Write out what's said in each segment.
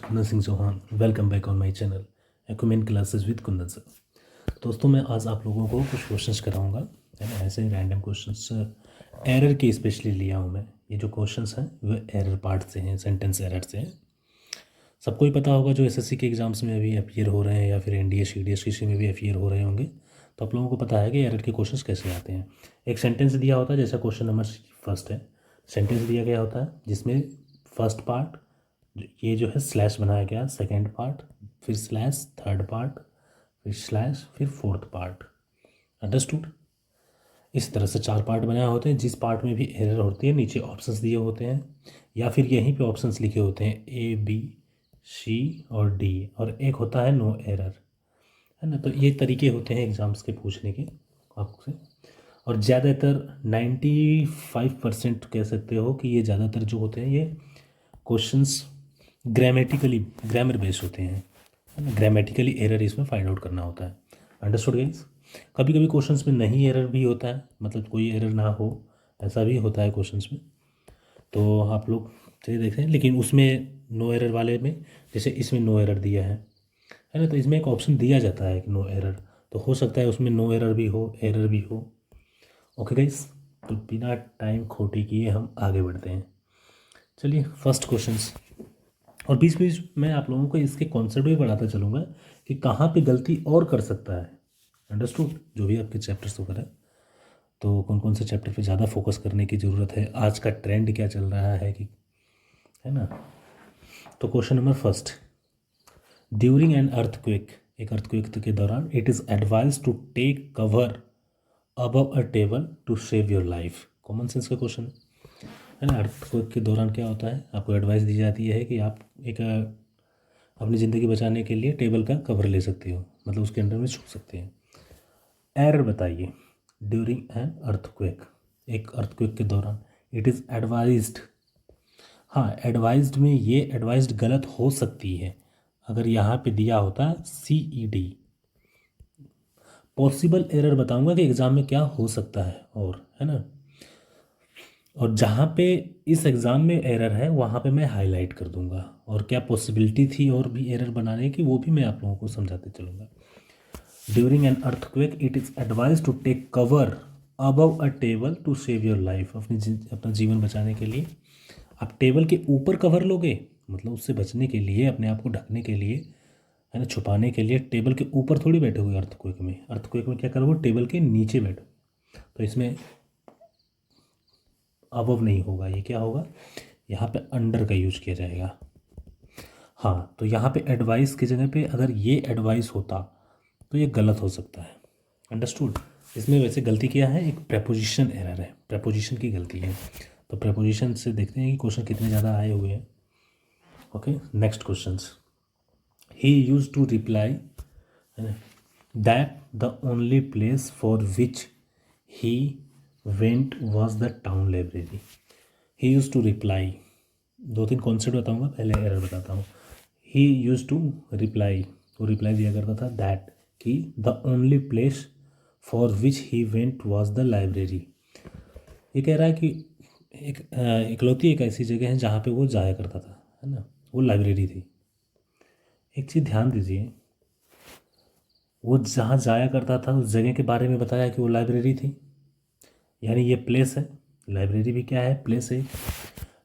Kundan Singh Chauhan. Welcome back on my channel Acumen classes with Kundan sir. दोस्तों मैं आज आप लोगों को कुछ क्वेश्चंस कराऊंगा, है ना। ऐसे ही रैंडम क्वेश्चंस एरर के स्पेशली लिया हूँ मैं। ये जो क्वेश्चंस हैं वो एरर पार्ट से हैं, सेंटेंस एरर से हैं। सबको ही पता होगा जो एसएससी के एग्जाम्स में अभी अपीयर हो रहे हैं या फिर एनडीए सीडीएस किसी में भी अपीयर हो रहे होंगे, तो आप लोगों को पता है कि एरर के क्वेश्चंस कैसे आते हैं। एक सेंटेंस दिया होता है, जैसा क्वेश्चन नंबर फर्स्ट है। सेंटेंस दिया गया होता है जिसमें फर्स्ट पार्ट ये जो है स्लैश बनाया गया, सेकंड पार्ट, फिर स्लैश थर्ड पार्ट, फिर स्लैश, फिर फोर्थ पार्ट। अंडरस्टूड। इस तरह से चार पार्ट बनाए होते हैं। जिस पार्ट में भी एरर होती है नीचे ऑप्शंस दिए होते हैं या फिर यहीं पे ऑप्शंस लिखे होते हैं ए बी सी और डी, और एक होता है नो एरर, है ना। तो ये तरीके होते हैं एग्जाम्स के पूछने के आपसे। और ज़्यादातर 95% कह सकते हो कि ये ज़्यादातर जो होते हैं ये क्वेश्चंस ग्रामर बेस्ड होते हैं, है ना। ग्रामेटिकली एरर इसमें फाइंड आउट करना होता है। Understood guys. कभी कभी क्वेश्चंस में नहीं एरर भी होता है, मतलब कोई एरर ना हो, ऐसा भी होता है क्वेश्चंस में। तो आप लोग चलिए देखते हैं, लेकिन उसमें नो एरर वाले में, जैसे इसमें नो एरर दिया है ना, तो इसमें एक ऑप्शन दिया जाता है कि नो एरर, तो हो सकता है उसमें नो एरर भी हो, एरर भी हो। ओके गाइस, तो बिना टाइम खोटे किए हम आगे बढ़ते हैं। चलिए फर्स्ट क्वेश्चंस, और बीच बीच में आप लोगों को इसके कॉन्सेप्ट भी बढ़ाता चलूँगा कि कहाँ पे गलती और कर सकता है। अंडरस्टूड। जो भी आपके चैप्टर्स वगैरह, तो कौन कौन से चैप्टर पे ज़्यादा फोकस करने की ज़रूरत है, आज का ट्रेंड क्या चल रहा है, कि है ना। तो question number first, during an earthquake, एक अर्थक्वेक के दौरान it is advise to take cover above a table to save your life. Common sense का क्वेश्चन है ना। अर्थक्वेक के दौरान क्या होता है, आपको एडवाइस दी जाती है कि आप एक अपनी ज़िंदगी बचाने के लिए टेबल का कवर ले सकते हो, मतलब उसके अंडर में छू सकते हैं। एरर बताइए। ड्यूरिंग एन अर्थक्वेक, एक अर्थक्वेक के दौरान, इट इज़ एडवाइज्ड। हाँ, एडवाइज्ड में ये एडवाइज्ड गलत हो सकती है। अगर यहाँ पे दिया होता CED, पॉसिबल एरर बताऊंगा कि एग्ज़ाम में क्या हो सकता है, और है ना। और जहाँ पे इस एग्ज़ाम में एरर है वहाँ पे मैं हाईलाइट कर दूंगा, और क्या पॉसिबिलिटी थी और भी एरर बनाने की, वो भी मैं आप लोगों को समझाते चलूँगा। During an earthquake it is advise to take cover above a table to save your life. अपना जीवन बचाने के लिए आप टेबल के ऊपर कवर लोगे, मतलब उससे बचने के लिए, अपने आप को ढकने के लिए, है ना, छुपाने के लिए टेबल के ऊपर थोड़ी बैठोगे। अर्थक्वेक में, अर्थक्वेक में क्या करोगे, टेबल के नीचे बैठो। तो इसमें अबव नहीं होगा, ये क्या होगा, यहाँ पे अंडर का यूज किया जाएगा। हाँ, तो यहाँ पे एडवाइस की जगह पे अगर ये एडवाइस होता तो ये गलत हो सकता है। अंडरस्टूड। इसमें वैसे गलती क्या है, एक प्रेपोजिशन एरर है, प्रेपोजिशन की गलती है। तो प्रेपोजिशन से देखते हैं कि क्वेश्चन कितने ज़्यादा आए हुए हैं। Okay, next question. He use to reply that the only place for which he went was the town library. He use to reply, दो तीन कॉन्सेप्ट बताऊंगा, पहले एरर बताता हूँ। ही यूज टू रिप्लाई, वो रिप्लाई दिया करता था दैट, कि the only place for which he went was the library. ये कह रहा है कि इकलौती एक ऐसी जगह है जहाँ पे वो जाया करता था, है ना, वो लाइब्रेरी थी। एक चीज़ ध्यान दीजिए, वो जहाँ जाया करता था उस जगह के बारे में बताया कि वो लाइब्रेरी थी, यानी ये प्लेस है। लाइब्रेरी भी क्या है, प्लेस है।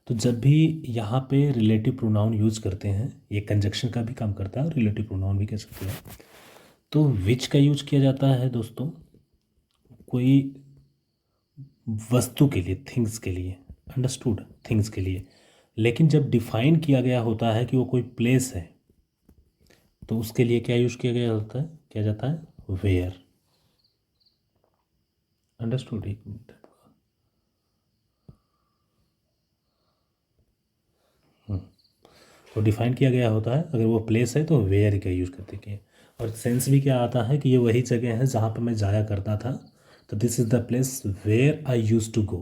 तो जब भी यहाँ पे रिलेटिव प्रोनाउन यूज करते हैं, ये कंजक्शन का भी काम करता है और रिलेटिव प्रोनाउन भी कह सकते हैं। तो विच का यूज किया जाता है दोस्तों कोई वस्तु के लिए, थिंग्स के लिए। अंडरस्टूड, थिंग्स के लिए। लेकिन जब डिफाइन किया गया होता है कि वो कोई प्लेस है, तो उसके लिए क्या यूज किया गया होता है, किया जाता है वेयर। अंडरस्टूड। एक मिनट। तो डिफाइन किया गया होता है, अगर वो प्लेस है तो वेयर का यूज़ करते हैं। और सेंस भी क्या आता है कि ये वही जगह है जहाँ पर मैं जाया करता था, तो this is the place where I use to go.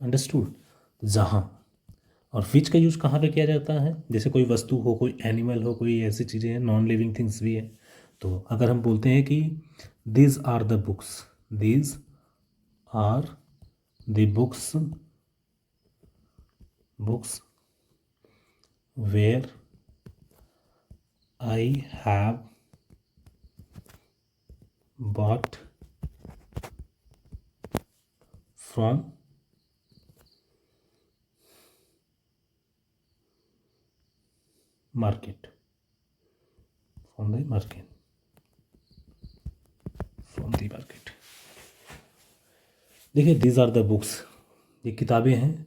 Understood. जहाँ। और विच का यूज़ कहाँ पे किया जाता है, जैसे कोई वस्तु हो, कोई एनिमल हो, कोई ऐसी चीज़ें हैं, नॉन लिविंग थिंग्स भी है। तो अगर हम बोलते हैं कि these are the books, these are the books, books where I have bought from market, from the market, from the market. देखिए, दीज आर द बुक्स, ये किताबें हैं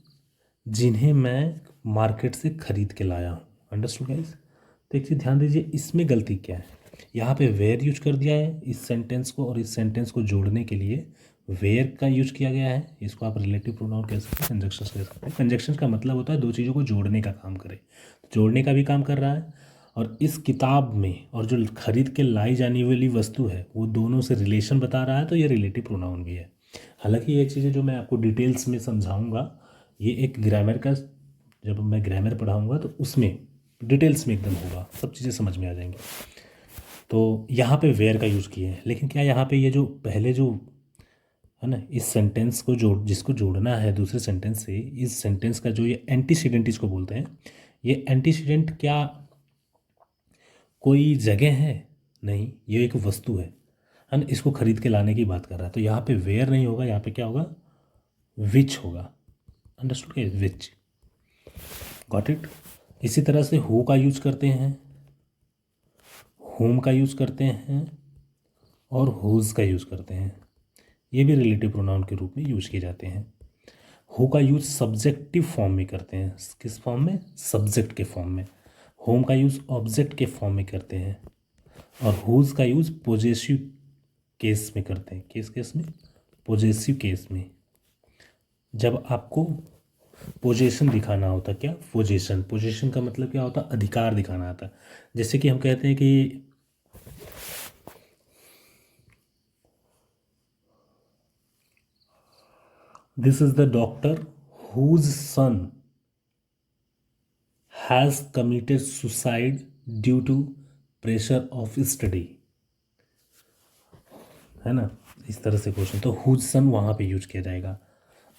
जिन्हें मैं मार्केट से खरीद के लाया हूँ। Understood guys? तो एक चीज़ ध्यान दीजिए, इसमें गलती क्या है, यहाँ पे वेयर यूज कर दिया है इस सेंटेंस को, और इस सेंटेंस को जोड़ने के लिए वेयर का यूज किया गया है। इसको आप रिलेटिव प्रोनाउन कह सकते हैं, कंजक्शन कह सकते हैं। कंजक्शन का मतलब होता है दो चीज़ों को जोड़ने का काम करे, तो जोड़ने का भी काम कर रहा है। और इस किताब में और जो खरीद के लाई जाने वाली वस्तु है वो दोनों से रिलेशन बता रहा है, तो ये रिलेटिव प्रोनाउन भी है। हालांकि ये चीज़ें जो मैं आपको डिटेल्स में समझाऊंगा, ये एक ग्रामर का, जब मैं ग्रामर पढ़ाऊंगा तो उसमें डिटेल्स में एकदम होगा, सब चीज़ें समझ में आ जाएंगी। तो यहाँ पे वेयर का यूज़ किए हैं, लेकिन क्या यहाँ पे ये जो पहले जो है ना, इस सेंटेंस को जिसको जोड़ना है दूसरे सेंटेंस से, इस सेंटेंस का जो ये एंटीसीडेंट इसको बोलते हैं, ये एंटीसीडेंट क्या कोई जगह है? नहीं, ये एक वस्तु है ना, इसको खरीद के लाने की बात कर रहा है। तो यहाँ पे वेयर नहीं होगा, यहाँ पे क्या होगा, विच होगा। अंडरस्टूड क्या, विच। Got it? इसी तरह से हु का यूज करते हैं, होम का यूज करते हैं, और हुज का यूज करते हैं। ये भी रिलेटिव प्रोनाउन के रूप में यूज किए जाते हैं। हु का यूज सब्जेक्टिव फॉर्म में करते हैं, किस फॉर्म में, सब्जेक्ट के फॉर्म में। होम का यूज ऑब्जेक्ट के फॉर्म में करते हैं, और हुज का यूज पोजेसिव केस में करते हैं। किस केस में, पोजेसिव केस में। जब आपको पोजीशन दिखाना होता, क्या पोजीशन, पोजीशन का मतलब क्या होता, अधिकार दिखाना आता। जैसे कि हम कहते हैं कि this is the doctor whose son has committed suicide due to pressure of study, है ना, इस तरह से क्वेश्चन। तो हुज सन वहाँ पे यूज किया जाएगा।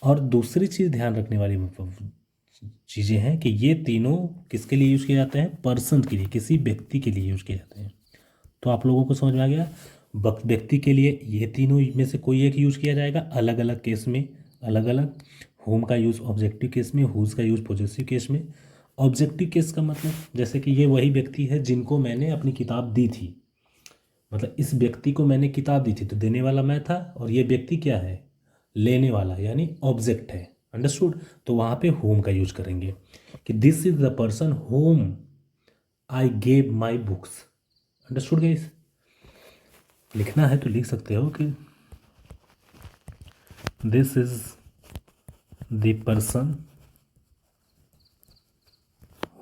और दूसरी चीज़ ध्यान रखने वाली चीज़ें हैं कि ये तीनों किसके लिए यूज़ किए जाते हैं, पर्सन के लिए, किसी व्यक्ति के लिए यूज़ किए जाते हैं। तो आप लोगों को समझ में आ गया, व्यक्ति के लिए ये तीनों में से कोई एक यूज़ किया जाएगा, अलग अलग केस में, अलग अलग। होम का यूज़ ऑब्जेक्टिव केस में, हुज का यूज़ पॉजिटिव केस में। ऑब्जेक्टिव केस का मतलब जैसे कि ये वही व्यक्ति है जिनको मैंने अपनी किताब दी थी, मतलब इस व्यक्ति को मैंने किताब दी थी, तो देने वाला मैं था, और ये व्यक्ति क्या है, लेने वाला, यानी ऑब्जेक्ट है। अंडरस्टूड? तो वहाँ पे होम का यूज करेंगे कि this is the person home I gave my books. Understood guys? लिखना है तो लिख सकते हो कि this is the person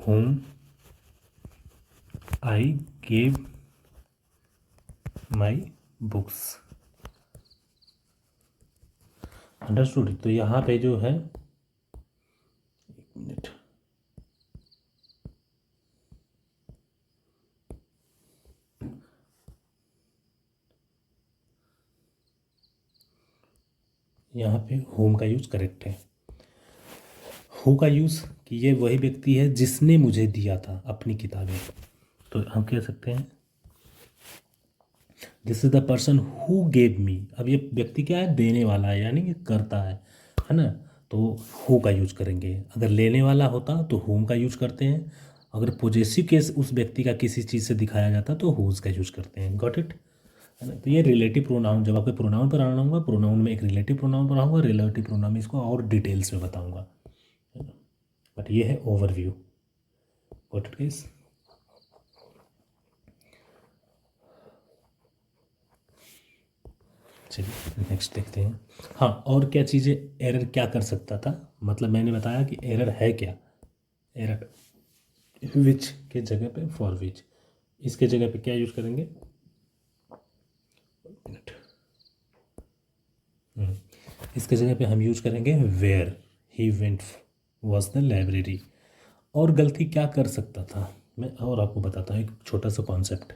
home I gave my books. Understood? तो यहाँ पे जो है, एक मिनट, यहाँ पे होम का यूज करेक्ट है। हु का यूज कि ये वही व्यक्ति है जिसने मुझे दिया था अपनी किताबें, तो हम कह सकते हैं this is the person who gave me. अब ये व्यक्ति क्या है, देने वाला है, यानी ये करता है ना, तो हु का यूज करेंगे। अगर लेने वाला होता तो होम का यूज करते हैं। अगर पॉजेसिव केस उस व्यक्ति का किसी चीज़ से दिखाया जाता तो हुज का यूज करते हैं। Got it? है ना? तो ये रिलेटिव प्रोनाउन, जब आपके प्रोनाउन पर आना होगा, प्रोनाउन में एक रिलेटिव प्रोनाउन पढ़ाऊंगा, रिलेटिव प्रोनाउन में इसको और डिटेल्स में बताऊंगा, है ना। बट ये है ओवरव्यू। Got it guys? चलिए नेक्स्ट देखते हैं। हाँ, और क्या चीज़ें, एरर क्या कर सकता था, मतलब मैंने बताया कि एरर है क्या, एरर विच के जगह पे फॉर विच, इसके जगह पे क्या यूज करेंगे, मिनट, इसके जगह पे हम यूज करेंगे where he went was the library. और गलती क्या कर सकता था, मैं और आपको बताता हूँ एक छोटा सा कॉन्सेप्ट।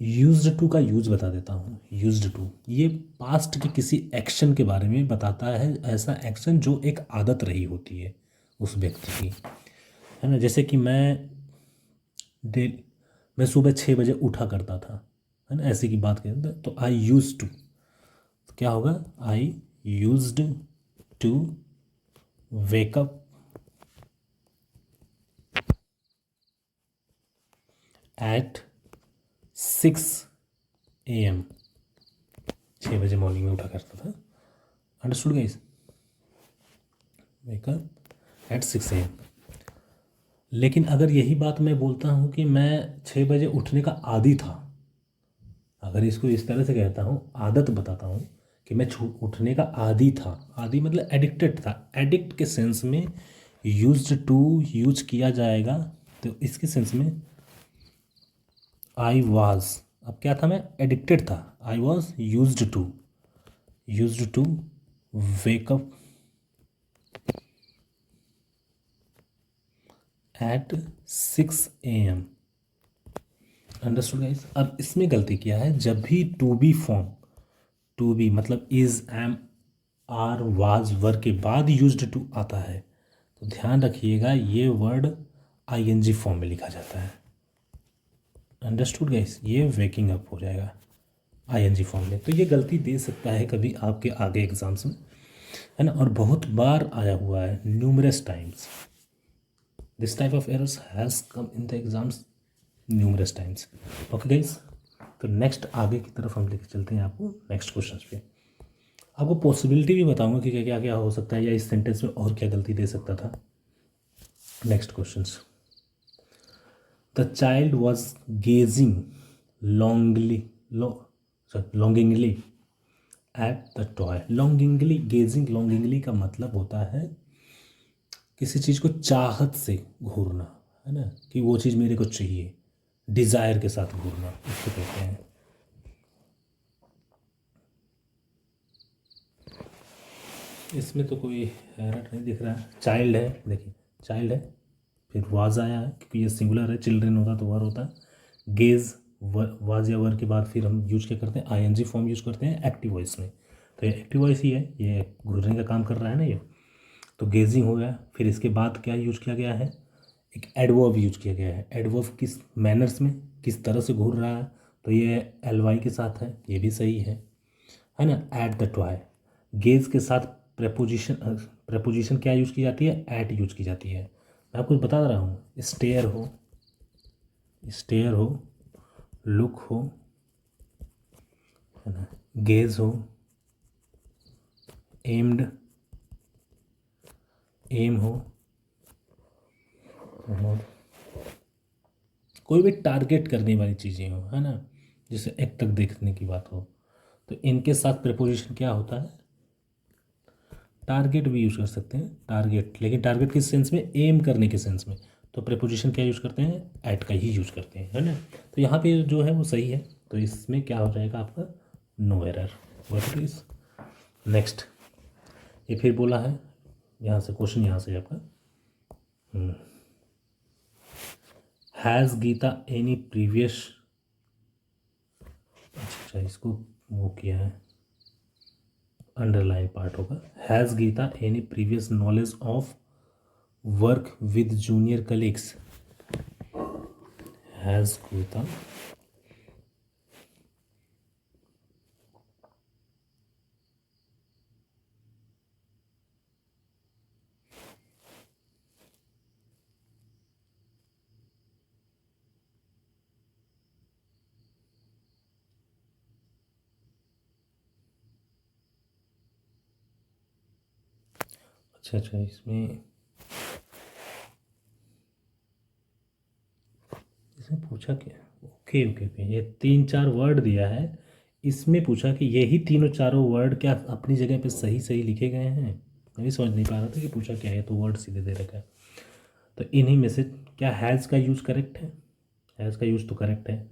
यूज्ड टू का यूज बता देता हूँ। यूज्ड टू ये पास्ट के किसी एक्शन के बारे में बताता है, ऐसा एक्शन जो एक आदत रही होती है उस व्यक्ति की, है ना। जैसे कि मैं मैं सुबह 6 बजे उठा करता था, है ना, ऐसे की बात करें तो आई यूज टू, क्या होगा, I used to wake up at 6 AM, 6 बजे मॉर्निंग में उठा करता था। Understood guys, wake up at 6 AM। लेकिन अगर यही बात मैं बोलता हूँ कि मैं 6 बजे उठने का आदी था, अगर इसको इस तरह से कहता हूँ, आदत बताता हूँ कि मैं उठने का आदी था, आदी मतलब एडिक्टेड था, एडिक्ट के सेंस में यूज्ड टू यूज किया जाएगा, तो इसके सेंस में आई वाज, अब क्या था, मैं एडिक्टेड था, I was used to wake up at 6 AM। Understood guys. अब इसमें गलती क्या है, जब भी to be form, to be मतलब is, am, are, was, were के बाद यूज्ड टू आता है, तो ध्यान रखिएगा ये वर्ड आईएनजी फॉर्म में लिखा जाता है। अंडरस्टूड गाइस, ये वेकिंग अप हो जाएगा आईएनजी फॉर्म में। तो ये गलती दे सकता है कभी आपके आगे एग्जाम्स में, है ना, और बहुत बार आया हुआ है, numerous times. This type of errors has come in the exams numerous times. Okay guys, तो नेक्स्ट आगे की तरफ हम लेके चलते हैं आपको नेक्स्ट क्वेश्चन पे। आपको पॉसिबिलिटी भी बताऊंगा कि क्या क्या क्या हो सकता है, या इस सेंटेंस में और क्या गलती दे सकता था। Next questions, the child was gazing longly longingly at the toy. Longingly, gazing longingly का मतलब होता है किसी चीज़ को चाहत से घूरना, है ना, कि वो चीज़ मेरे को चाहिए, डिज़ायर के साथ घूरना, इसको कहते हैं। इसमें तो कोई एरर नहीं दिख रहा है, चाइल्ड है, देखिए चाइल्ड है, फिर वाज आया है क्योंकि ये सिंगुलर है, चिल्ड्रेन होता तो वर होता है। गेज वाज या वर के बाद फिर हम यूज क्या करते हैं, आईएनजी फॉर्म यूज करते हैं एक्टिव वॉइस में, तो ये एक्टिव वॉइस ही है, ये घूरने का काम कर रहा है ना ये, तो गेजिंग हो गया। फिर इसके बाद क्या यूज किया गया है, एक एडवर्ब यूज किया गया है। एडवर्ब किस मैनर्स में, किस तरह से घूर रहा है, तो ये एलवाई के साथ है, ये भी सही है ना। एट द टॉय, गेज के साथ प्रेपोजिशन, प्रेपोजिशन क्या यूज की जाती है, एट यूज की जाती है। मैं आपको बता रहा हूँ, स्टेयर हो, लुक हो, है ना, गेज हो, एम्ड, एम हो, और कोई भी टारगेट करने वाली चीज़ें हो, है ना, जैसे एक तक देखने की बात हो, तो इनके साथ प्रेपोजिशन क्या होता है, टारगेट भी यूज कर सकते हैं, टारगेट, लेकिन टारगेट किस सेंस में, एम करने के सेंस में, तो प्रेपोजिशन क्या यूज करते हैं, एट का ही यूज करते हैं, है ना। तो यहाँ पे जो है वो सही है, तो इसमें क्या हो जाएगा आपका, no error. What it is next, ये फिर बोला है, यहाँ से क्वेश्चन, यहाँ से आपका, हैज़ गीता एनी प्रीवियस, अच्छा इसको वो किया है, अंडरलाइन पार्ट होगा, has Geeta any previous knowledge of work with junior colleagues, has Geeta अच्छा इसमें इसमें पूछा क्या, ओके ओके ओके, ये 3-4 वर्ड दिया है, इसमें पूछा कि यही तीनों चारों वर्ड क्या अपनी जगह पे सही सही लिखे गए हैं, मैं भी समझ नहीं पा रहा था कि पूछा क्या है, तो वर्ड सीधे दे रखा है। तो इन्हीं में से क्या हैज़ का यूज़ करेक्ट है, हैज़ का यूज़ तो करेक्ट है।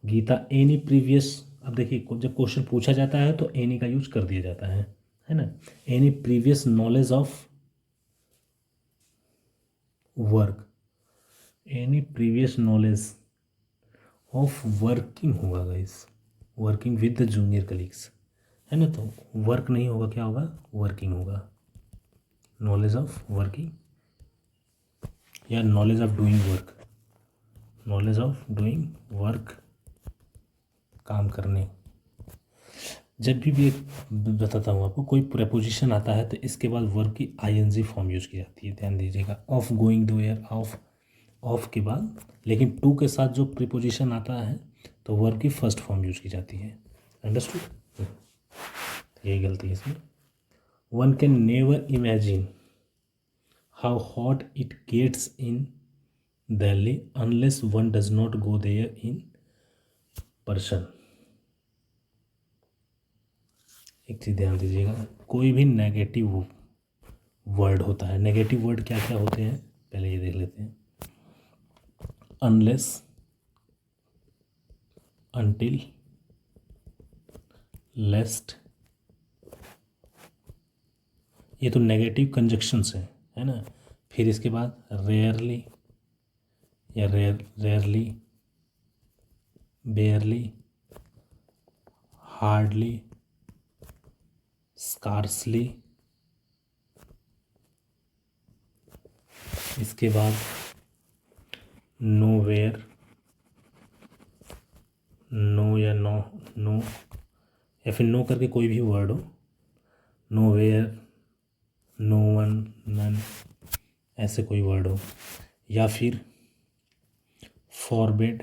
गीता एनी प्रीवियस, अब देखिए जब क्वेश्चन पूछा जाता है तो एनी का यूज़ कर दिया जाता है ना। Any previous knowledge of work, any previous knowledge of working होगा guys, working with the junior colleagues, है ना, तो वर्क नहीं होगा, क्या होगा, वर्किंग होगा, नॉलेज ऑफ वर्किंग या knowledge of doing work, knowledge of doing work, काम करने। जब भी एक बताता हूँ आपको, कोई प्रेपोजिशन आता है तो इसके बाद वर्ब की आईएनजी फॉर्म यूज की जाती है, ध्यान दीजिएगा। ऑफ गोइंग दो एयर, ऑफ के बाद लेकिन टू के साथ जो प्रीपोजिशन आता है तो वर्ब की फर्स्ट फॉर्म यूज की जाती है। अंडरस्टूड? यही गलती है इसमें। One can never imagine how hot it gets in Delhi unless one does not go there in person. एक चीज़ ध्यान दीजिएगा, कोई भी नेगेटिव वर्ड होता है, नेगेटिव वर्ड क्या क्या होते हैं पहले ये देख लेते हैं। अनलेस, अनटिल, लेस्ट, ये तो नेगेटिव कंजक्शंस हैं, है ना। फिर इसके बाद रेयरली या रेयरली, बेयरली, हार्डली, स्कार्सली, इसके बाद नोवेयर, नो या नो या फिर नो करके कोई भी वर्ड हो, नोवेयर, नो वन, नन, ऐसे कोई वर्ड हो, या फिर फॉरबिड,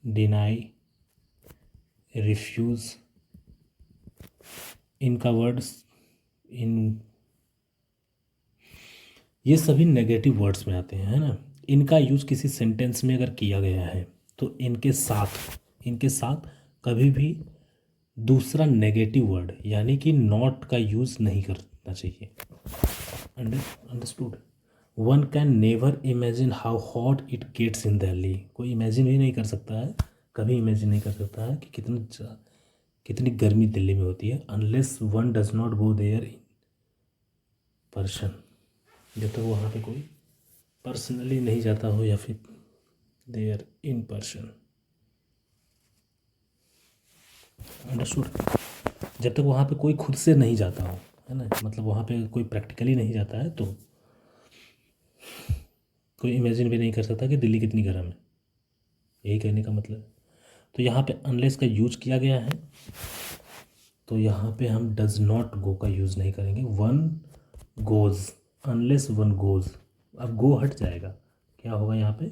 डिनाई, रिफ्यूज़, इनका वर्ड्स ये सभी नेगेटिव वर्ड्स में आते हैं, है ना। इनका यूज़ किसी सेंटेंस में अगर किया गया है तो इनके साथ कभी भी दूसरा नेगेटिव वर्ड यानी कि नॉट का यूज़ नहीं करना चाहिए। Understood? One can never imagine how hot it gets in Delhi, कोई इमेजिन ही नहीं कर सकता है, कभी इमेजिन नहीं कर सकता है कि कितनी गर्मी दिल्ली में होती है, unless one does not go there in person, जब तक वहाँ पे कोई पर्सनली नहीं जाता हो या फिर देयर इन पर्सन। अंडरस्टूड? जब तक वहाँ पे कोई खुद से नहीं जाता हो, है ना, मतलब वहाँ पे कोई प्रैक्टिकली नहीं जाता है तो कोई इमेजिन भी नहीं कर सकता कि दिल्ली कितनी गर्म है, यही कहने का मतलब। तो यहाँ पे अनलेस का यूज किया गया है तो यहाँ पे हम डज नॉट गो का यूज़ नहीं करेंगे, one goes, unless one goes. अब गो हट जाएगा, क्या होगा यहाँ पे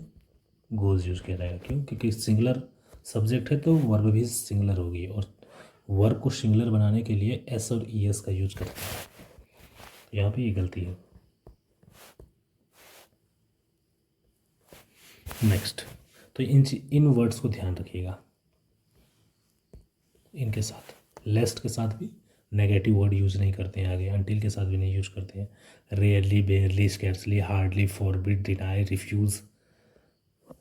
गोज़ यूज़ किया जाएगा। क्यों? क्योंकि सिंगुलर सब्जेक्ट है तो वर्ब भी सिंगुलर होगी, और वर्ब को सिंगुलर बनाने के लिए एस और ई एस का यूज करते हैं, तो यहाँ पे ये गलती है। नेक्स्ट, तो इन वर्ड्स को ध्यान रखिएगा, इनके साथ लेस्ट के साथ भी नेगेटिव वर्ड यूज़ नहीं करते हैं आगे, अनटिल के साथ भी नहीं यूज़ करते हैं, rarely, बेयरली, scarcely, hardly, forbid, deny, refuse,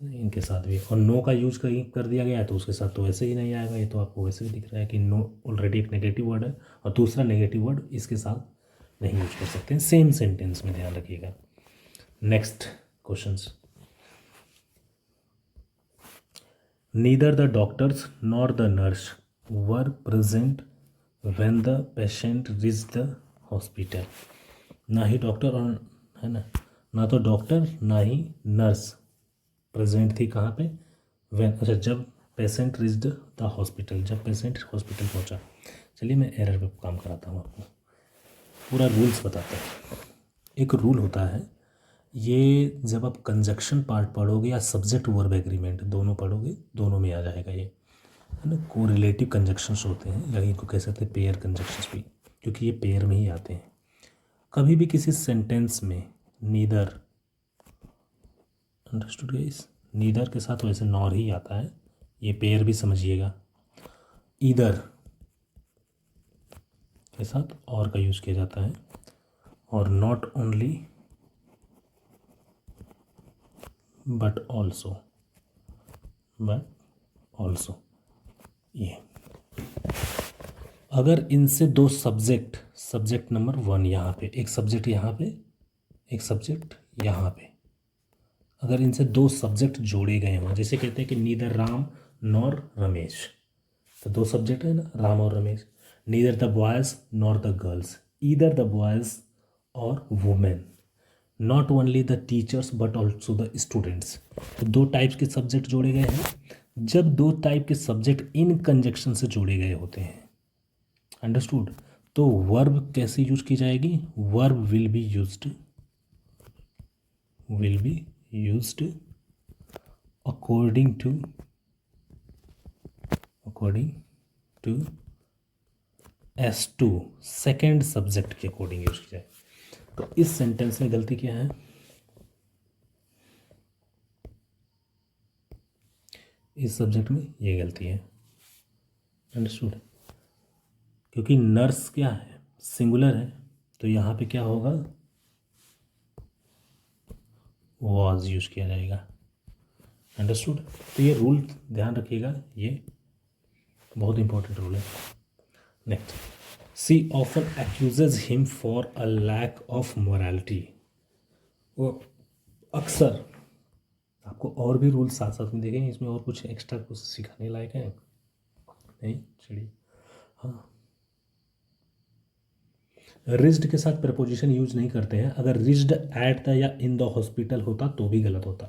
इनके साथ भी। और नो का यूज कर दिया गया है तो उसके साथ तो वैसे ही नहीं आएगा, ये तो आपको वैसे भी दिख रहा है कि नो ऑलरेडी एक नेगेटिव वर्ड है और दूसरा नेगेटिव वर्ड इसके साथ नहीं यूज कर सकते हैं सेम सेंटेंस में, ध्यान रखिएगा। Next questions, neither the doctors nor the nurse were present when the patient reach the hospital. ना ही डॉक्टर और, है ना तो डॉक्टर ना ही नर्स प्रेजेंट थी कहाँ पे, अच्छा जब पेशेंट रिच्ड द हॉस्पिटल, जब पेशेंट हॉस्पिटल पहुँचा। चलिए मैं एरर पे काम कराता हूँ आपको, पूरा रूल्स बताता हूँ। एक रूल होता है, ये जब आप कंजक्शन पार्ट पढ़ोगे या सब्जेक्ट वर्ब एग्रीमेंट दोनों पढ़ोगे, दोनों में आ जाएगा ये, है ना। कोरिलेटिव कंजक्शंस होते हैं या इनको कह सकते हैं पेयर कंजक्शंस भी, क्योंकि ये पेयर में ही आते हैं। कभी भी किसी सेंटेंस में नीदर, अंडरस्टूड गाइस, नीदर के साथ वैसे नॉर ही आता है, ये पेयर भी समझिएगा। ईदर के साथ और का यूज़ किया जाता है, और नॉट ओनली बट ऑल्सो, ये अगर इनसे दो सब्जेक्ट नंबर 1 यहाँ पे, एक सब्जेक्ट यहाँ पे, एक सब्जेक्ट यहाँ पे, अगर इनसे दो सब्जेक्ट जोड़े गए हों, जैसे कहते हैं कि नीदर राम नॉर रमेश, तो दो सब्जेक्ट है ना, राम और Ramesh. Neither the boys nor the girls, either the boys और women. Not only the teachers but also the students. तो दो टाइप्स के सब्जेक्ट जोड़े गए हैं जब दो टाइप के सब्जेक्ट इन कंजक्शन से जोड़े गए होते हैं। अंडरस्टूड। तो वर्ब कैसे यूज की जाएगी? Verb will be used according to S2 second subject के अकॉर्डिंग यूज की जाए। तो इस सेंटेंस में गलती क्या है? इस सब्जेक्ट में ये गलती है। अंडरस्टूड। क्योंकि नर्स क्या है? सिंगुलर है, तो यहाँ पे क्या होगा? वॉज यूज किया जाएगा। अंडरस्टूड। तो ये रूल ध्यान रखिएगा, ये बहुत इंपॉर्टेंट रूल है। Next, she often accuses him for a lack of morality. वो अक्सर, आपको और भी रूल साथ साथ में देखेंगे, इसमें और कुछ एक्स्ट्रा कुछ सिखाने लायक है नहीं? चलिए, हाँ, रिज्ड के साथ प्रपोजिशन यूज नहीं करते हैं। अगर रिज्ड एट द या इन द हॉस्पिटल होता तो भी गलत होता।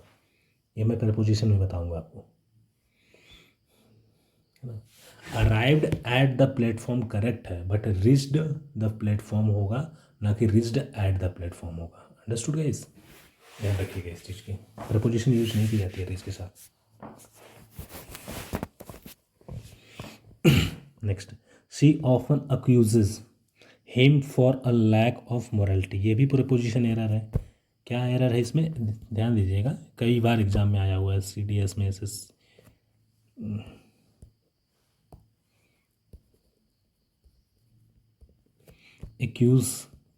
ये मैं प्रपोजिशन में बताऊंगा आपको, है ना। Arrived at the platform correct है, बट रिच्ड द प्लेटफॉर्म होगा, ना कि रिच्ड एट द प्लेटफॉर्म होगा। Understood guys? ध्यान रखिएगा इस चीज़ की, प्रपोजिशन यूज नहीं की जाती है रिच के साथ। Next, she often accuses him for a lack of morality. ये भी प्रीपोजिशन एरर है। क्या एरर है इसमें? ध्यान दीजिएगा, कई बार एग्जाम में आया हुआ है, CDS में, SS। एक्यूज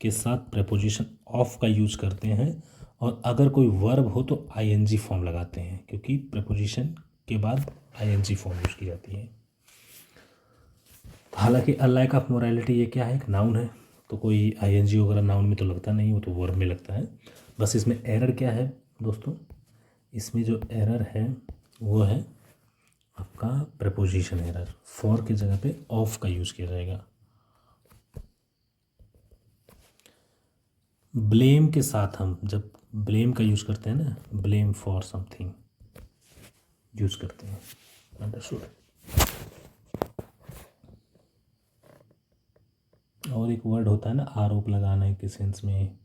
के साथ प्रेपोजिशन ऑफ का यूज करते हैं, और अगर कोई वर्ब हो तो ING फॉर्म लगाते हैं, क्योंकि प्रेपोजिशन के बाद ING फॉर्म यूज की जाती है। हालांकि अ लैक ऑफ मोरालिटी ये क्या है? एक नाउन है, तो कोई ING वगैरह नाउन में तो लगता नहीं, वो तो वर्ब में लगता है। बस इसमें एरर क्या है दोस्तों? इसमें जो एरर है वो है आपका प्रेपोजिशन एरर। फॉर की जगह पे ऑफ का यूज़ किया जाएगा। ब्लेम के साथ हम जब ब्लेम का यूज़ करते हैं ना, ब्लेम फॉर समथिंग यूज़ करते हैं। अंडरस्टूड। और एक वर्ड होता है ना, आरोप लगाना के सेंस में।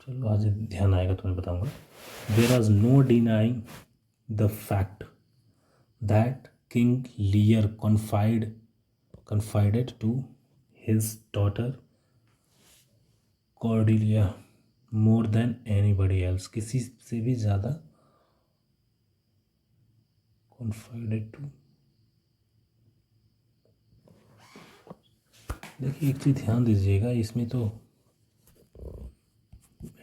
चलो आज ध्यान आएगा तो मैं बताऊंगा। There was no denying the fact that king Lear confided to his daughter Cordelia more than anybody else. किसी से भी ज़्यादा कॉन्फाइडेड टू। देखिए, एक चीज़ ध्यान दीजिएगा, इसमें तो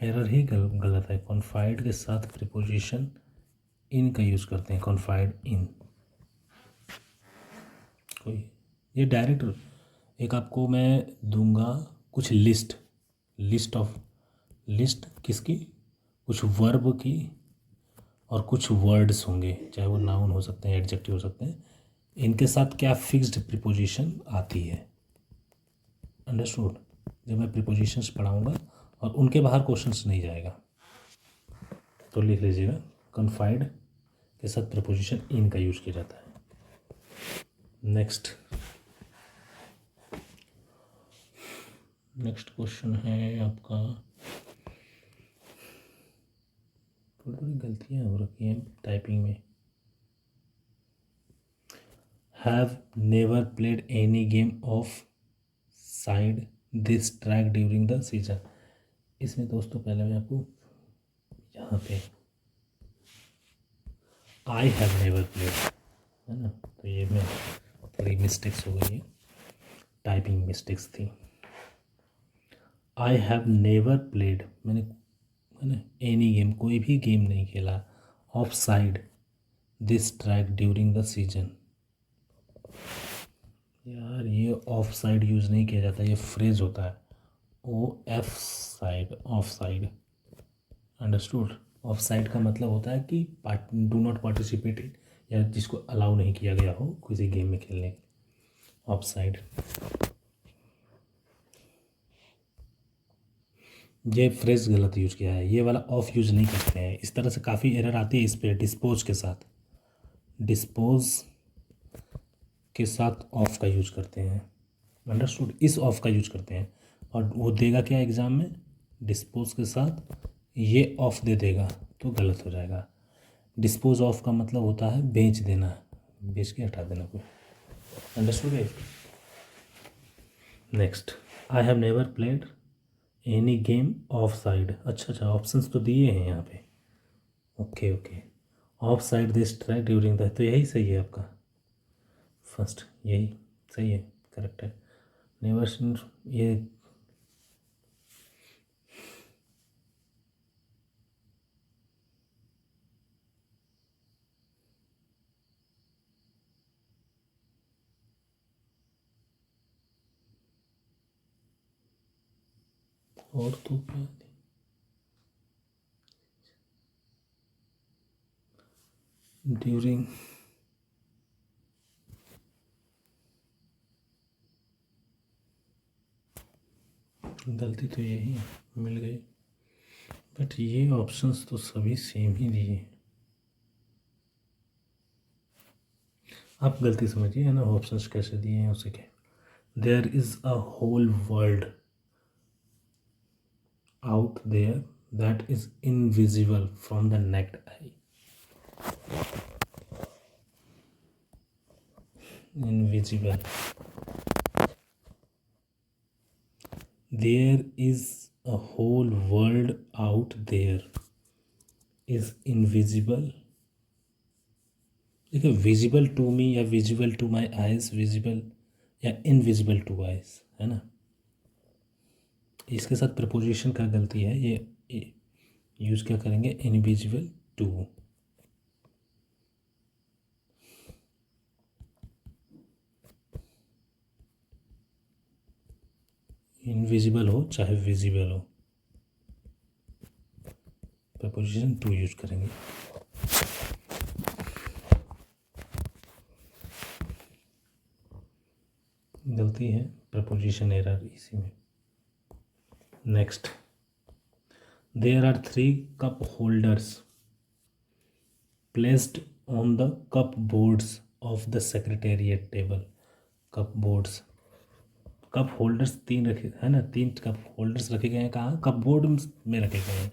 एरर ही गलत है। कॉन्फाइड के साथ प्रीपोजिशन इन का यूज़ करते हैं, कॉन्फाइड इन। कोई ये डायरेक्ट एक आपको मैं दूंगा कुछ लिस्ट किसकी? कुछ वर्ब की और कुछ वर्ड्स होंगे, चाहे वो नाउन हो सकते हैं, एडजेक्टिव हो सकते हैं। इनके साथ क्या फिक्स्ड प्रीपोजिशन आती है। अंडरस्टूड। जब मैं प्रीपोजिशंस पढ़ाऊंगा और उनके बाहर क्वेश्चंस नहीं जाएगा, तो लिख लीजिएगा, कन्फाइड के साथ प्रीपोजिशन इन का यूज किया जाता है। नेक्स्ट क्वेश्चन है आपका, थोड़ी थोड़ी गलतियाँ हो रखी हैं टाइपिंग में। Have never played any game of side this track during the season. इसमें दोस्तों पहले मैं आपको यहाँ पे आई हैव नेवर प्लेड, है ना, तो ये में थोड़ी मिस्टेक्स हो गई है, टाइपिंग मिस्टेक्स थी। आई हैव नेवर प्लेड, मैंने, है ना, एनी गेम, कोई भी गेम नहीं खेला, of side this track during the season. यार ये ऑफ साइड यूज़ नहीं किया जाता, ये फ्रेज होता है OF side, of side. Understood. Of side का मतलब होता है कि डू नॉट पार्टिसिपेट, या जिसको अलाउ नहीं किया गया हो किसी गेम में खेलने के। Of side. ये फ्रेज गलत यूज किया है, ये वाला ऑफ यूज नहीं करते हैं। इस तरह से काफ़ी एरर आती है इस पे। डिस्पोज के साथ, डिस्पोज के साथ ऑफ का यूज करते हैं। अंडरस्टूड, इस ऑफ का यूज करते हैं और वो देगा क्या एग्जाम में, डिस्पोज के साथ ये ऑफ दे देगा तो गलत हो जाएगा। डिस्पोज ऑफ का मतलब होता है बेच देना, बेच के हटा देना कोई। अंडरस्टूड है। Next, I have never played any game of side. अच्छा अच्छा, ऑप्शंस तो दिए हैं यहाँ पे। Okay okay, of side this track during the, तो यही सही है आपका फर्स्ट, यही सही है, करेक्ट है। नेवर, ये और तो क्या ड्यूरिंग, गलती तो यही है, मिल गई। बट ये ऑप्शंस तो सभी सेम ही दिए हैं। आप गलती समझिए है ना, ऑप्शंस कैसे दिए हैं उसे क्या। There is a whole world out there that is invisible from the naked eye. Invisible, there is a whole world out there is invisible. देखिए, विजिबल टू मी या visible to my eyes, visible या invisible to eyes, है ना। इसके साथ preposition का गलती है, ये यूज़ क्या करेंगे, इनविजिबल टू। इनविजिबल हो चाहे विजिबल हो, प्रपोजिशन टू यूज करेंगे। गलती है, प्रपोजिशन एरर इसी में। Next, there are 3 cup holders placed on the cup boards of the secretariat table. Cup boards, cup holders 3 रखे है ना, 3 कप होल्डर्स रखे गए हैं कहाँ, कप बोर्ड में रखे गए हैं।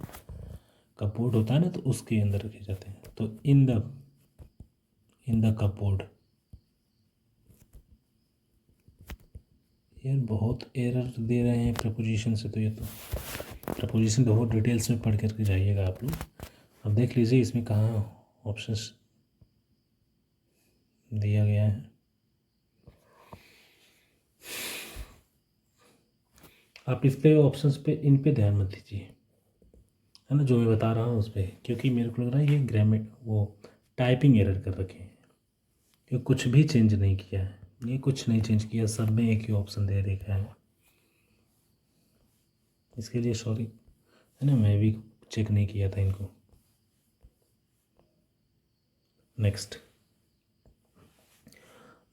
कप बोर्ड होता है ना, तो उसके अंदर रखे जाते हैं, तो इन द कप बोर्ड। यार बहुत एरर दे रहे हैं प्रपोजिशन से, तो ये तो प्रपोजिशन बहुत डिटेल्स में पढ़ करके जाइएगा आप लोग। अब देख लीजिए इसमें कहाँ ऑप्शंस दिया गया है। आप इस पे ऑप्शंस पे, इन पे ध्यान मत दीजिए, है ना, जो मैं बता रहा हूँ उस पर, क्योंकि मेरे को लग रहा है ये ग्रामेर वो टाइपिंग एरर कर रखे हैं, क्योंकि कुछ भी चेंज नहीं किया है, ये कुछ नहीं चेंज किया, सब में एक ही ऑप्शन दे रखा है। इसके लिए सॉरी, है ना, मैं भी चेक नहीं किया था इनको। Next,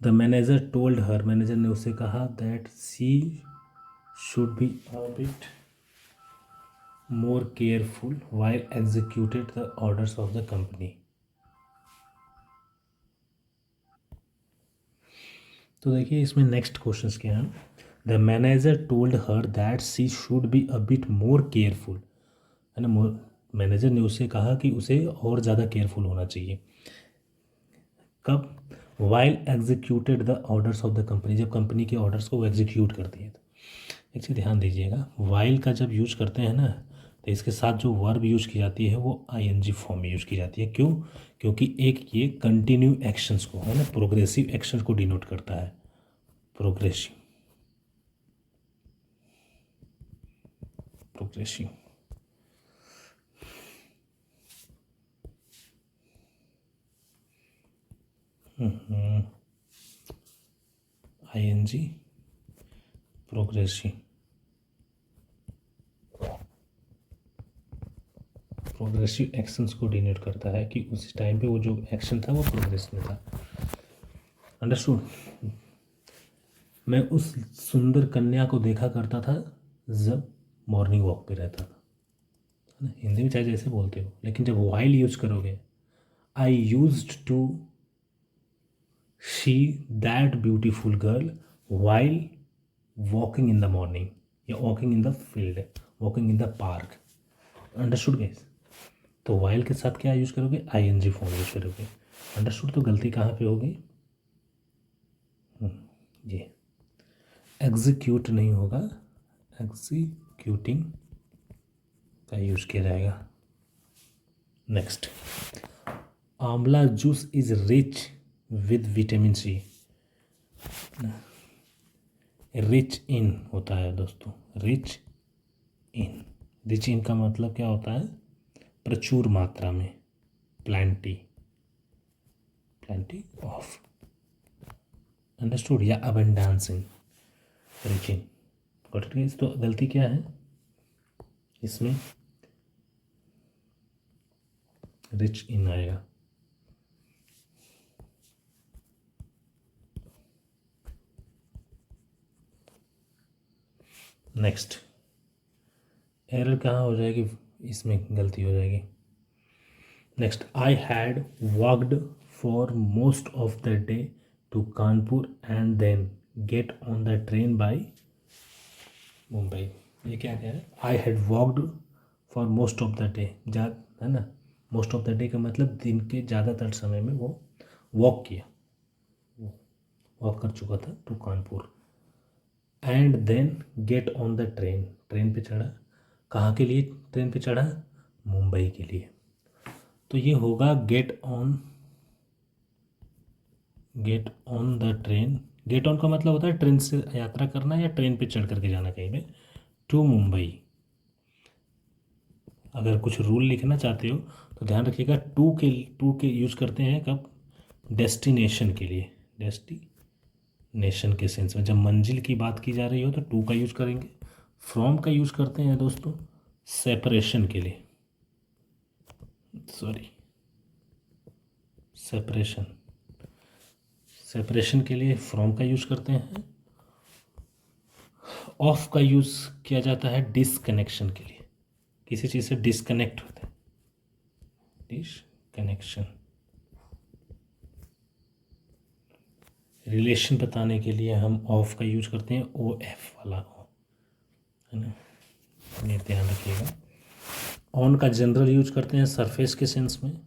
the manager told her, manager ने उसे कहा that she should be a bit more careful while executed the orders of the company। तो देखिए इसमें नेक्स्ट क्वेश्चंस क्या हैं। The manager told her that she should be a bit more careful, है ना, मैनेजर ने उसे कहा कि उसे और ज़्यादा केयरफुल होना चाहिए। कब, while executed the orders of the company, जब कंपनी के ऑर्डर्स को वो एग्जीक्यूट करती है। एक चीज़ ध्यान दीजिएगा, वाइल का जब यूज करते हैं ना, तो इसके साथ जो वर्ब यूज की जाती है वो आईएनजी फॉर्म में यूज की जाती है। क्यों, क्योंकि एक ये कंटिन्यू एक्शंस को, है ना, प्रोग्रेसिव एक्शंस को डिनोट करता है। Progressive, progressive, ING progressive, progressive actions को डिनोट करता है कि उस टाइम पे वो जो एक्शन था वो प्रोग्रेस में था। अंडरस्टूड। मैं उस सुंदर कन्या को देखा करता था जब मॉर्निंग वॉक पे रहता था, है ना। हिंदी में चाहे जैसे बोलते हो, लेकिन जब वाइल यूज करोगे, I used to see that beautiful girl while walking in the morning, या walking in the field, walking in the park. Understood guys. तो वाइल के साथ क्या यूज करोगे, आईएनजी फॉर्म यूज करोगे। अंडरस्टूड। तो गलती कहाँ पे होगी, ये एग्जीक्यूट नहीं होगा, एग्जीक्यूटिंग का यूज किया जाएगा। Next, amla juice is rich with vitamin C. Rich in होता है दोस्तों, रिच इन। रिच इन का मतलब क्या होता है, प्रचुर मात्रा में, प्लेंटी, प्लेंटी ऑफ। अंडरस्टूड, या abundance in, rich in. Got it guys. तो गलती क्या है इसमें, रिच इन आएगा। नेक्स्ट, एरर कहाँ हो जाएगी, इसमें गलती हो जाएगी। Next, I had walked for most of the day to Kanpur and then get on the train by Mumbai. ये क्या कह रहा है, I had walked for most of the day, है ना। मोस्ट ऑफ द डे का मतलब दिन के ज़्यादातर समय में वो वॉक किया, वॉक कर चुका था to Kanpur. And then get on the train, train पे चढ़ा, कहाँ के लिए ट्रेन पे चढ़ा, मुंबई के लिए। तो ये होगा gate on the train. Get on का मतलब होता है ट्रेन से यात्रा करना या ट्रेन पे चढ़ करके जाना कहीं पे, टू मुंबई। अगर कुछ रूल लिखना चाहते हो तो ध्यान रखिएगा, टू के यूज करते हैं कब, डेस्टिनेशन के लिए, डेस्टिनेशन के सेंस में। जब मंजिल की बात की जा रही हो तो टू का यूज करेंगे। फ्रॉम का यूज करते हैं दोस्तों सेपरेशन के लिए, सॉरी, सेपरेशन के लिए फ्रॉम का यूज करते हैं। ऑफ का यूज किया जाता है डिसकनेक्शन के लिए, किसी चीज़ से डिसकनेक्ट होते हैं, डिसकनेक्शन। रिलेशन बताने के लिए हम ऑफ का यूज करते हैं, ओ एफ वाला, है ना, ये ध्यान रखिएगा। ऑन का जनरल यूज करते हैं सरफेस के सेंस में,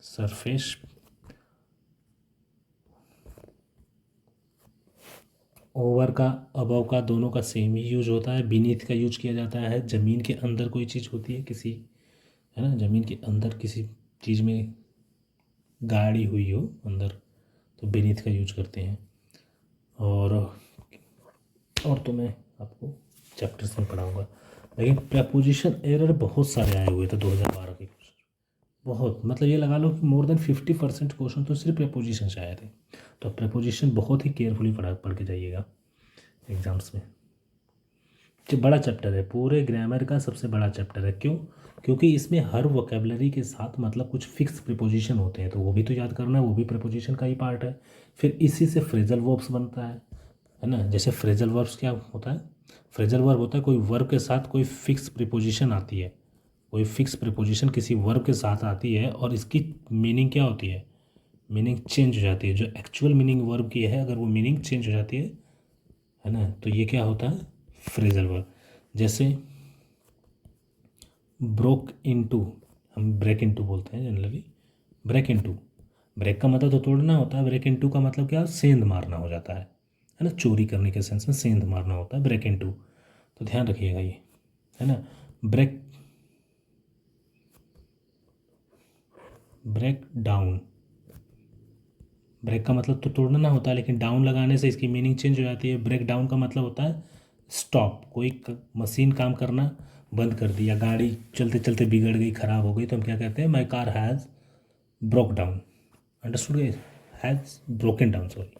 सरफेस। ओवर का, अबव का, दोनों का सेम ही यूज होता है। बीनीथ का यूज किया जाता है ज़मीन के अंदर कोई चीज़ होती है किसी, है ना, ज़मीन के अंदर किसी चीज़ में गाड़ी हुई हो अंदर, तो बीनीथ का यूज करते हैं। और तो मैं आपको चैप्टर्स में पढ़ाऊँगा, लेकिन प्रपोजिशन एरर बहुत सारे आए हुए थे 2012 के क्वेश्चन, बहुत, मतलब ये लगा लो कि मोर देन 50% क्वेश्चन तो सिर्फ प्रपोजिशन से आए थे। तो प्रपोजिशन बहुत ही केयरफुली पढ़ के जाइएगा एग्जाम्स में। जो बड़ा चैप्टर है, पूरे ग्रामर का सबसे बड़ा चैप्टर है। क्यों? क्योंकि इसमें हर वोकेबलरी के साथ मतलब कुछ फिक्स प्रीपोजिशन होते हैं, तो वो भी तो याद करना है, वो भी प्रीपोजिशन का ही पार्ट है। फिर इसी से फ्रेजल वर्ब्स बनता है ना। जैसे फ्रेजल वर्ब्स क्या होता है, फ्रेजल वर्ब होता है कोई वर्ब के साथ कोई फिक्स प्रीपोजिशन आती है, कोई फिक्स प्रीपोजिशन किसी वर्ब के साथ आती है और इसकी मीनिंग क्या होती है, मीनिंग चेंज हो जाती है। जो एक्चुअल मीनिंग वर्ब की है, अगर वो मीनिंग चेंज हो जाती है ना, तो ये क्या होता है, फ्रेजल वर्ब। जैसे ब्रोक इनटू, हम ब्रेक इनटू बोलते हैं जनरली, ब्रेक इनटू, ब्रेक का मतलब तो तोड़ना होता है, ब्रेक इनटू का मतलब क्या, सेंध मारना हो जाता है ना, चोरी करने के सेंस में सेंध मारना होता है ब्रेक इनटू। तो ध्यान रखिएगा ये, है ना। ब्रेक, ब्रेक डाउन, ब्रेक का मतलब तो तोड़ना होता है, लेकिन डाउन लगाने से इसकी मीनिंग चेंज हो जाती है। ब्रेक डाउन का मतलब होता है स्टॉप, कोई मशीन काम करना बंद कर दी, या गाड़ी चलते चलते बिगड़ गई, ख़राब हो गई, तो हम क्या कहते हैं, my car has broke down. Understood, has broken down, sorry.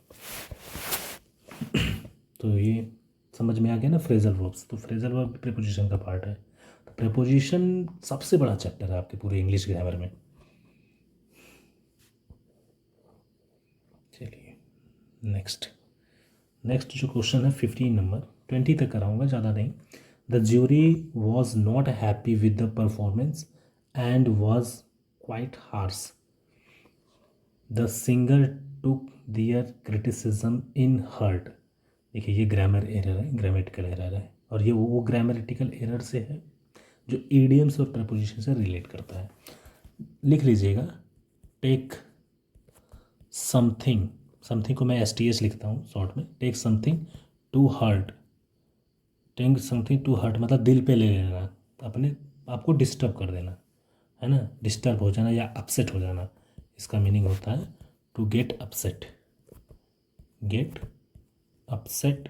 तो ये समझ में आ गया ना फ्रेजल वर्ब्स। तो फ्रेजल वर्ब प्रीपोजिशन का पार्ट है। तो प्रीपोजिशन सबसे बड़ा चैप्टर है आपके पूरे इंग्लिश ग्रामर में। चलिए नेक्स्ट, नेक्स्ट जो क्वेश्चन है 15 नंबर, 20 तक कराऊंगा, ज़्यादा नहीं। The jury was not happy with the performance and was quite harsh. The singer took their criticism in heart. देखिए ये ग्रामर एरर है, ग्रामेटिकल एरर है, और ये वो ग्रामेटिकल एरर से है जो ईडियम्स और प्रपोजिशन से रिलेट करता है। लिख लीजिएगा, टेक समथिंग, समथिंग को मैं STH लिखता हूँ शॉर्ट में, take something to heart. Take something to heart मतलब दिल पे ले लेना, अपने आपको डिस्टर्ब कर देना, है ना, डिस्टर्ब हो जाना या अपसेट हो जाना, इसका मीनिंग होता है to get upset, get upset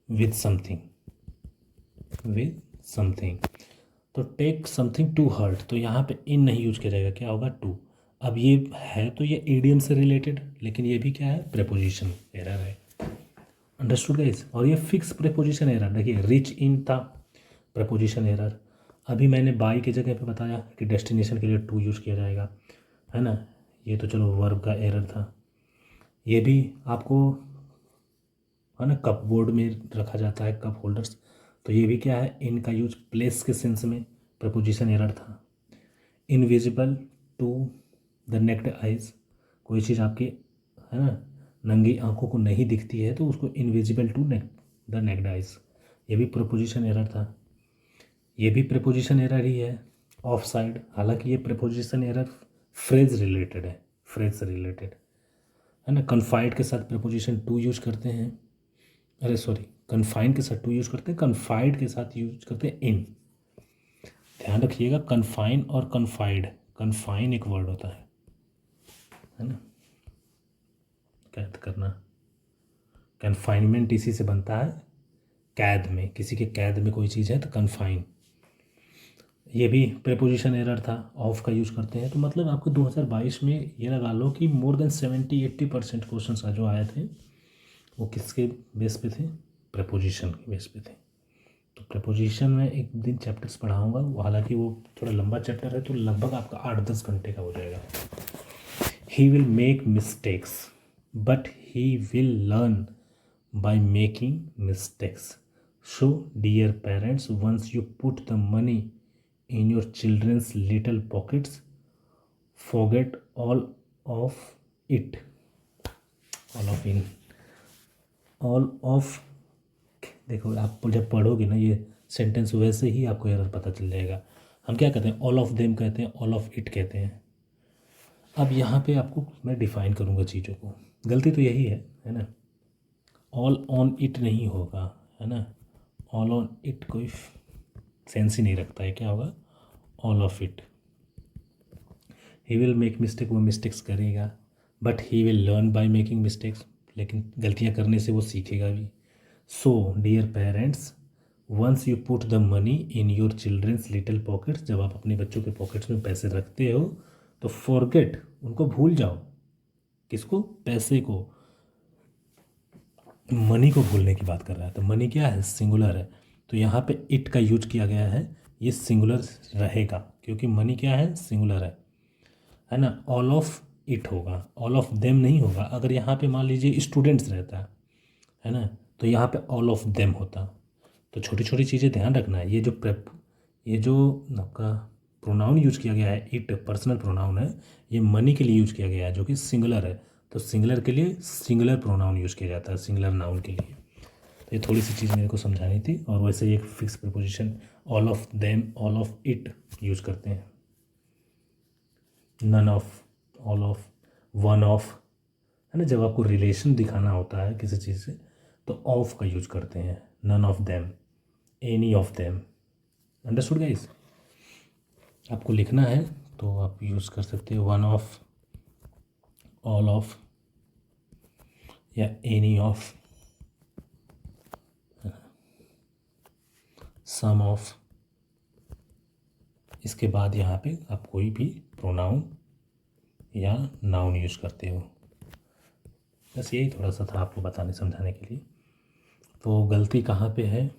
with something, with something. तो टेक समथिंग टू हर्ट, तो यहाँ पे इन नहीं यूज किया जाएगा, क्या होगा, टू। अब ये है तो ये ईडियम से रिलेटेड, लेकिन ये भी क्या है, प्रेपोजिशन एरर है। Understood guys. और ये फिक्स प्रेपोजिशन एरर, देखिए रिच इन था प्रेपोजिशन एरर। अभी मैंने बाई की जगह पे बताया कि डेस्टिनेशन के लिए टू यूज़ किया जाएगा, है ना, ये तो चलो वर्ब का एरर था। ये भी आपको, है ना, कप बोर्ड में रखा जाता है, कप होल्डर्स, तो ये भी क्या है, इनका यूज प्लेस के सेंस में प्रपोजिशन एरर था। Invisible to the naked eyes, कोई चीज़ आपकी, है ना, नंगी आंखों को नहीं दिखती है तो उसको invisible to the naked eyes, ये भी प्रपोजिशन एरर था। ये भी प्रपोजिशन एरर ही है। ऑफ साइड, हालांकि ये प्रपोजिशन एरर फ्रेज रिलेटेड है, फ्रेज से रिलेटेड, है ना। कन्फाइड के साथ प्रपोजिशन टू यूज करते हैं, अरे सॉरी, कन्फाइंड के साथ टू यूज करते हैं, कन्फाइड के साथ यूज करते हैं इन। ध्यान रखिएगा, कन्फाइन और कन्फाइड, कन्फाइन एक वर्ड होता है ना, कैद करना, कन्फाइनमेंट इसी से बनता है, कैद में, किसी के कैद में कोई चीज़ है तो कन्फाइन। ये भी प्रेपोजिशन एरर था, ऑफ का यूज करते हैं। तो मतलब आपको 2022 में ये लगा लो कि मोर देन 70-80% क्वेश्चन जो आए थे वो किसके बेस पे थे, प्रेपोजिशन के बेस पे थे। तो प्रपोजिशन में एक दिन चैप्टर्स पढ़ाऊंगा, वो हालांकि वो थोड़ा लंबा चैप्टर है, तो लगभग आपका 8-10 घंटे का हो जाएगा। He will make mistakes but he will learn by making mistakes. So dear parents, once you put the money in your children's little pockets, forget all of it, all of in, all of, देखो आप जब पढ़ोगे ना ये sentence वैसे ही आपको error पता चल जाएगा। हम क्या कहते हैं, ऑल ऑफ देम कहते हैं, ऑल ऑफ इट कहते हैं। अब यहाँ पे आपको मैं डिफाइन करूँगा चीज़ों को, गलती तो यही है ना, ऑल ऑन इट नहीं होगा, है ना, ऑल ऑन इट कोई सेंस ही नहीं रखता है, क्या होगा, all of it. He will make mistake, वो मिस्टेक्स करेगा, but he will learn by making mistakes, लेकिन गलतियाँ करने से वो सीखेगा भी। So dear parents, once you put the money in your children's little pockets, जब आप अपने बच्चों के पॉकेट्स में पैसे रखते हो तो फॉरगेट, उनको भूल जाओ, किसको, पैसे को, मनी को भूलने की बात कर रहा है। तो मनी क्या है, सिंगुलर है, तो यहाँ पे इट का यूज किया गया है, ये सिंगुलर रहेगा क्योंकि मनी क्या है, सिंगुलर है ना। ऑल ऑफ इट होगा, ऑल ऑफ देम नहीं होगा। अगर यहाँ पे मान लीजिए स्टूडेंट्स रहता है ना, तो यहाँ पे ऑल ऑफ देम होता। तो छोटी छोटी चीज़ें ध्यान रखना है। ये जो आपका प्रोनाउन यूज किया गया है, इट पर्सनल प्रोनाउन है, ये मनी के लिए यूज किया गया है जो कि सिंगुलर है, तो सिंगुलर के लिए सिंगुलर प्रोनाउन यूज किया जाता है, सिंगुलर नाउन के लिए। तो ये थोड़ी सी चीज़ मेरे को समझानी थी। और वैसे ही एक fix preposition, all of them, all of it use करते हैं, none of, all of, one of, है ना। जब आपको रिलेशन दिखाना होता है किसी चीज़ से तो ऑफ का यूज करते हैं, none of them, any of them. Understood guys. आपको लिखना है तो आप यूज़ कर सकते हो वन ऑफ, ऑल ऑफ या एनी ऑफ, सम ऑफ। इसके बाद यहाँ पे आप कोई भी प्रोनाउन या नाउन यूज करते हो। बस यही थोड़ा सा था आपको बताने समझाने के लिए। तो गलती कहाँ पे है,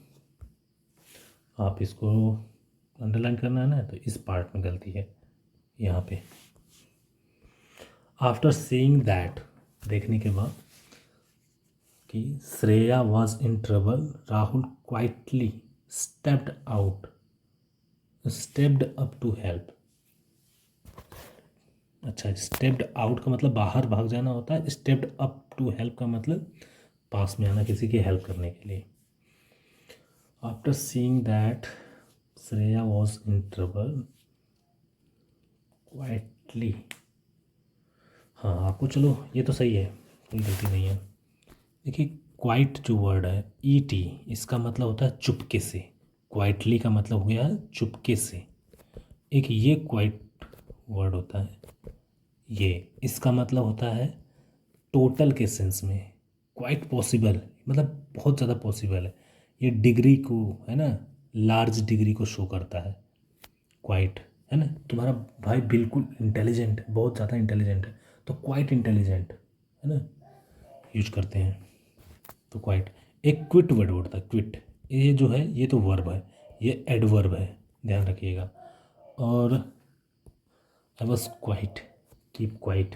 आप इसको अंडरलाइन करना है ना, तो इस पार्ट में गलती है यहाँ पे। आफ्टर सीइंग दैट, देखने के बाद कि Shreya was in trouble, Rahul quietly stepped up to help. अच्छा, स्टेप्ड आउट का मतलब बाहर भाग जाना होता है, स्टेप्ड अप टू हेल्प का मतलब पास में आना किसी की हेल्प करने के लिए। After seeing that Shreya was in trouble quietly, हाँ आपको, चलो ये तो सही है, कोई गलती नहीं है। देखिए क्वाइट जो वर्ड है ईटी, इसका मतलब होता है चुपके से। क्वाइटली का मतलब हो गया चुपके से। एक ये क्वाइट वर्ड होता है, ये इसका मतलब होता है टोटल के सेंस में, क्वाइट पॉसिबल मतलब बहुत ज़्यादा पॉसिबल है। ये डिग्री को है ना, लार्ज डिग्री को शो करता है क्वाइट, है ना। तुम्हारा भाई बिल्कुल इंटेलिजेंट, बहुत ज़्यादा इंटेलिजेंट है तो क्वाइट इंटेलिजेंट, है ना, यूज करते हैं। तो क्वाइट एक क्विट वर्ड होता है, क्विट, ये जो है ये तो वर्ब है, ये एडवर्ब है, ध्यान रखिएगा। और I was quite, keep quiet,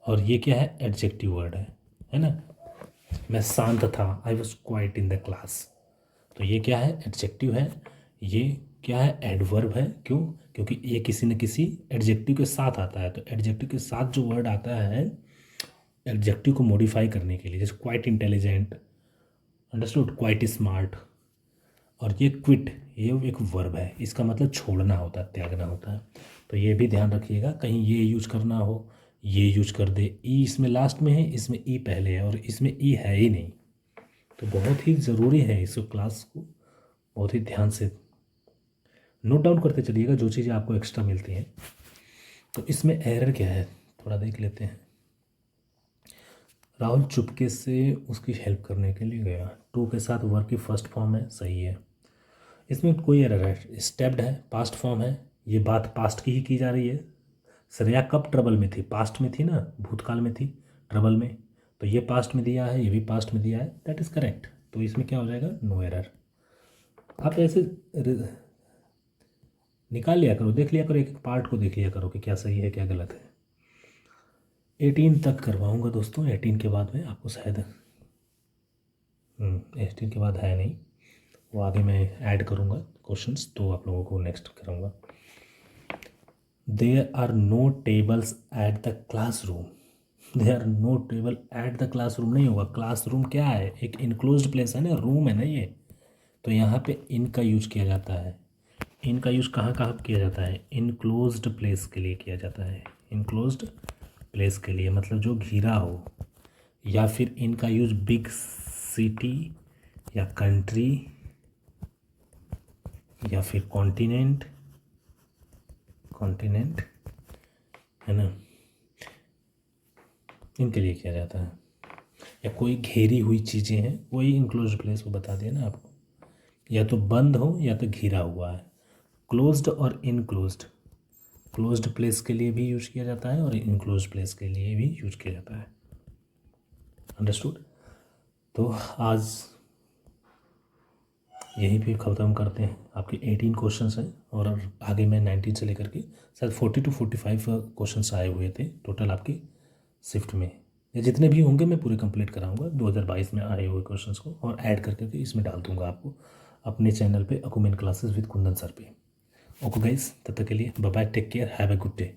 और ये क्या है, एडजेक्टिव वर्ड है ना। मैं शांत था, I was quite in the class, तो ये क्या है, एडजेक्टिव है। ये क्या है, एडवर्ब है। क्यों, क्योंकि ये किसी न किसी एडजेक्टिव के साथ आता है। तो एडजेक्टिव के साथ जो वर्ड आता है एडजेक्टिव को मॉडिफाई करने के लिए, जैसे quite intelligent, understood, quite smart. और ये क्विट, ये एक वर्ब है, इसका मतलब छोड़ना होता है, त्यागना होता है। तो ये भी ध्यान रखिएगा, कहीं ये यूज करना हो, ये यूज कर दे, ई इसमें लास्ट में है, इसमें ई पहले है, और इसमें ई है ही नहीं। तो बहुत ही ज़रूरी है इस क्लास को बहुत ही ध्यान से नोट डाउन करते चलिएगा जो चीज़ें आपको एक्स्ट्रा मिलती हैं। तो इसमें एरर क्या है थोड़ा देख लेते हैं। राहुल चुपके से उसकी हेल्प करने के लिए गया, टू के साथ वर्ब की फर्स्ट फॉर्म है, सही है। इसमें कोई एरर है, स्टेप्ड है, पास्ट फॉर्म है, ये बात पास्ट की ही की जा रही है। श्रेया कब ट्रबल में थी, पास्ट में थी ना, भूतकाल में थी ट्रबल में, तो ये पास्ट में दिया है, ये भी पास्ट में दिया है, दैट इज़ करेक्ट। तो इसमें क्या हो जाएगा, नो एरर। आप ऐसे निकाल लिया करो, देख लिया करो, एक एक पार्ट को देख लिया करो कि क्या सही है क्या गलत है। 18 तक करवाऊँगा दोस्तों, 18 के बाद में आपको शायद 18 के बाद है नहीं, वो आगे मैं ऐड करूँगा क्वेश्चंस, तो आप लोगों को नेक्स्ट करूँगा। There are no tables at the classroom, there are no table at the classroom नहीं होगा, क्लासरूम क्या है, एक इनक्लोज्ड प्लेस है ना, रूम है ना ये, तो यहाँ पे इन का यूज किया जाता है। इन का यूज कहाँ कहाँ किया जाता है, इनक्लोज्ड प्लेस के लिए किया जाता है, इनक्लोज्ड प्लेस के लिए मतलब जो घिरा हो, या फिर इनका यूज बिग सिटी या कंट्री या फिर कॉन्टिनेंट, कॉन्टिनेंट है ना, इनके लिए किया जाता है। या कोई घेरी हुई चीज़ें हैं, वही इनक्लोज्ड प्लेस को बता दिया ना आपको, या तो बंद हो या तो घिरा हुआ है। क्लोज्ड और इनक्लोज्ड, क्लोज्ड प्लेस के लिए भी यूज किया जाता है और इनक्लोज्ड प्लेस के लिए भी यूज किया जाता है, अंडरस्टूड। तो आज यहीं पे ख़त्म करते हैं, आपके 18 क्वेश्चंस हैं और आगे मैं 19 से लेकर के शायद 40 to 45 क्वेश्चंस आए हुए थे टोटल आपकी शिफ्ट में, या जितने भी होंगे मैं पूरे कंप्लीट कराऊंगा 2022 में आए हुए क्वेश्चंस को, और ऐड करके इसमें डाल दूंगा आपको अपने चैनल पे Acumen classes with Kundan sir पे। ओके गाइस, तब तक के लिए bye bye, take care, have a good day.